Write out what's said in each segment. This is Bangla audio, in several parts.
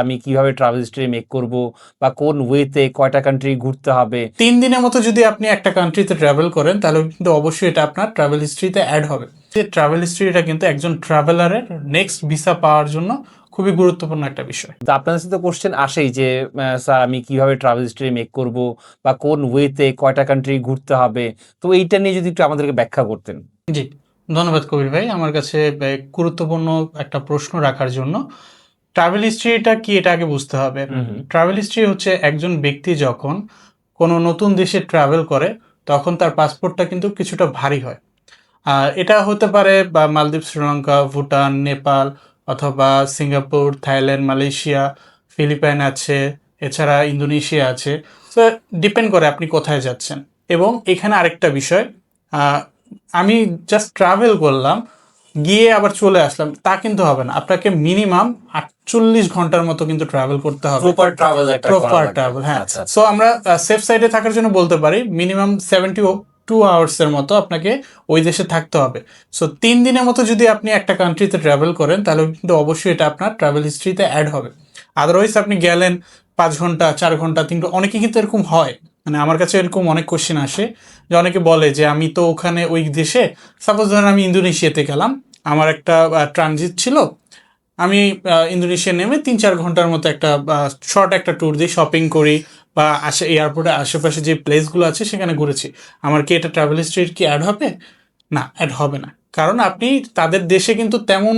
আমি কিভাবে ট্রাভেল হিস্ট্রি মেক করব বা কোন ওয়েতে কয়টা কান্ট্রি ঘুরতে হবে। 3 দিনের মতো যদি আপনি একটা কান্ট্রিতে ট্রাভেল করেন তাহলে কিন্তু অবশ্যই এটা আপনার ট্রাভেল হিস্ট্রিতে অ্যাড হবে। যে ট্রাভেল হিস্ট্রিটা কিন্তু একজন ট্রাভেলারের নেক্সট ভিসা পাওয়ার জন্য খুবই গুরুত্বপূর্ণ একটা বিষয়। তো আপনার কাছে তো কোশ্চেন আসেই যে স্যার আমি কিভাবে ট্রাভেল হিস্ট্রি মেক করব বা কোন ওয়েতে কয়টা কান্ট্রি ঘুরতে হবে। তো এইটা নিয়ে যদি একটু আমাদেরকে ব্যাখ্যা করতেন। জি, ধন্যবাদ কবির ভাই আমার কাছে গুরুত্বপূর্ণ একটা প্রশ্ন রাখার জন্য। ট্রাভেল হিস্ট্রিটা কি এটা আগে বুঝতে হবে। ট্রাভেল হিস্ট্রি হচ্ছে একজন ব্যক্তি যখন কোনো নতুন দেশে ট্রাভেল করে তখন তার পাসপোর্টটা কিন্তু কিছুটা ভারী হয়। এটা হতে পারে বা মালদ্বীপ, শ্রীলঙ্কা, ভুটান, নেপাল অথবা সিঙ্গাপুর, থাইল্যান্ড, মালয়েশিয়া, ফিলিপাইন আছে, এছাড়া ইন্দোনেশিয়া আছে। তো ডিপেন্ড করে আপনি কোথায় যাচ্ছেন। এবং এখানে আরেকটা বিষয়, আমি জাস্ট ট্রাভেল করলাম গিয়ে আবার চলে আসলাম তা কিন্তু হবে না। আপনাকে মিনিমাম 48 ঘন্টার মতো কিন্তু ট্রাভেল করতে হবে। প্রপার ট্রাভেল হ্যাঁ। সো আমরা সেফ সাইডে থাকার জন্য বলতে পারি মিনিমাম 72 আওয়ার্সের মতো আপনাকে ওই দেশে থাকতে হবে। সো 3 দিনের মতো যদি আপনি একটা কান্ট্রিতে ট্রাভেল করেন তাহলে কিন্তু অবশ্যই এটা আপনার ট্রাভেল হিস্ট্রিতে অ্যাড হবে। আদারওয়াইজ আপনি গেলেন 5 ঘন্টা 4 ঘন্টা 3, অনেকে কিন্তু এরকম হয়। মানে আমার কাছে এরকম অনেক কোশ্চেন আসে যে অনেকে বলে যে আমি তো ওখানে ওই দেশে, সাপোজ ধরেন আমি ইন্দোনেশিয়াতে গেলাম, আমার একটা ট্রানজিট ছিল, আমি ইন্দোনেশিয়া নেমে 3-4 ঘন্টার মতো একটা শর্ট একটা ট্যুর দিই, শপিং করি বা এয়ারপোর্টের আশেপাশে যে প্লেসগুলো আছে সেখানে ঘুরেছি। আমার কি এটা ট্রাভেল হিস্ট্রি কি অ্যাড হবে? না, অ্যাড হবে না। কারণ আপনি তাদের দেশে কিন্তু তেমন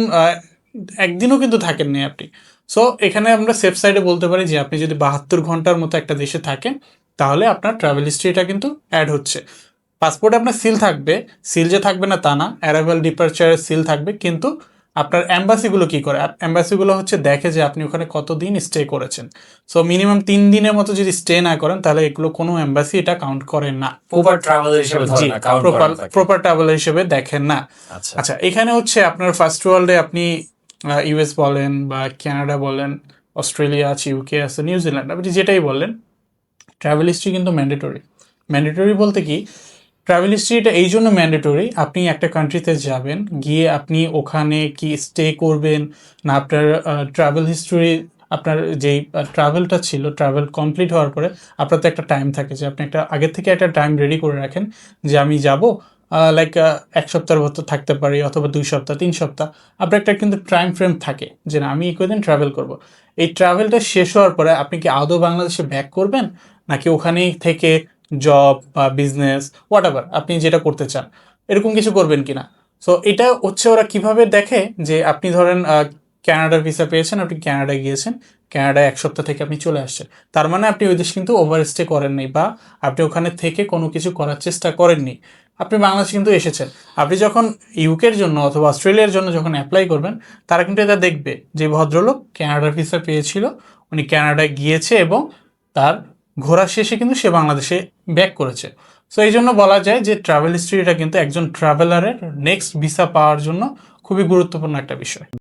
একদিনও কিন্তু থাকেননি আপনি। সো এখানে আমরা সেফ সাইডে বলতে পারি যে আপনি যদি 72 ঘন্টার মতো একটা দেশে থাকেন তাহলে আপনার ট্রাভেল হিস্ট্রিটা কিন্তু অ্যাড হচ্ছে। পাসপোর্টে আপনার সিল থাকবে, সিল যে থাকবে না তা না, অ্যারাইভাল ডিপারচারের সিল থাকবে, কিন্তু আপনার অ্যাম্বাসিগুলো কি করে, অ্যাম্বাসিগুলো হচ্ছে দেখে যে আপনি ওখানে কতদিন স্টে করেছেন। সো মিনিমাম 3 দিনের মতো যদি স্টে না করেন তাহলে এগুলো কোনো অ্যাম্বাসি এটা কাউন্ট করে না, প্রপার ট্রাভেল হিসেবে ধরে না, কাউন্ট করে না তাকে। প্রপার ট্রাভেলার হিসেবে দেখেন না। আচ্ছা, এখানে হচ্ছে আপনার ফার্স্ট ওয়ার্ল্ডে আপনি ইউএস বলেন বা কানাডা বলেন, অস্ট্রেলিয়া আছে, ইউকে আছে, নিউজিল্যান্ড, আপনি যেটাই বলেন, ট্রাভেল হিস্ট্রি কিন্তু ম্যান্ডেটরি। ম্যান্ডেটরি বলতে কি, ট্রাভেল হিস্ট্রিটা এই জন্য ম্যান্ডেটরি, আপনি একটা কান্ট্রিতে যাবেন, গিয়ে আপনি ওখানে কি স্টে করবেন না আপনার ট্রাভেল হিস্ট্রি, আপনার যেই ট্রাভেলটা ছিল, ট্রাভেল কমপ্লিট হওয়ার পরে আপনার তো একটা টাইম থাকে যে আপনি একটা আগের থেকে একটা টাইম রেডি করে রাখেন যে আমি যাব লাইক 1 সপ্তাহের মতো থাকতে পারি অথবা 2 সপ্তাহ 3 সপ্তাহ, আপনার একটা কিন্তু টাইম ফ্রেম থাকে যে না আমি এই কদিন ট্রাভেল করব। এই ট্রাভেলটা শেষ হওয়ার পরে আপনি কি আদৌ বাংলাদেশে ব্যাক করবেন নাকি ওখানেই থেকে জব বা বিজনেস হোয়াট এভার আপনি যেটা করতে চান এরকম কিছু করবেন কিনা। সো এটা হচ্ছে ওরা কিভাবে দেখে যে আপনি ধরেন ক্যানাডার ভিসা পেয়েছেন, আপনি ক্যানাডায় গিয়েছেন, ক্যানাডায় 1 সপ্তাহ থেকে আপনি চলে আসছেন, তার মানে আপনি ওই দেশ কিন্তু ওভারস্টে করেননি বা আপনি ওখানে থেকে কোনো কিছু করার চেষ্টা করেননি, আপনি বাংলাদেশে কিন্তু এসেছেন। আপনি যখন ইউকের জন্য অথবা অস্ট্রেলিয়ার জন্য যখন অ্যাপ্লাই করবেন তারা কিন্তু এটা দেখবে যে ভদ্রলোক ক্যানাডার ভিসা পেয়েছিল, উনি ক্যানাডায় গিয়েছে এবং তার ঘোরা শেষে কিন্তু সে বাংলাদেশে ব্যাক করেছে। সো এই জন্য বলা যায় যে ট্রাভেল হিস্ট্রিটা কিন্তু একজন ট্রাভেলারের নেক্সট ভিসা পাওয়ার জন্য খুবই গুরুত্বপূর্ণ একটা বিষয়।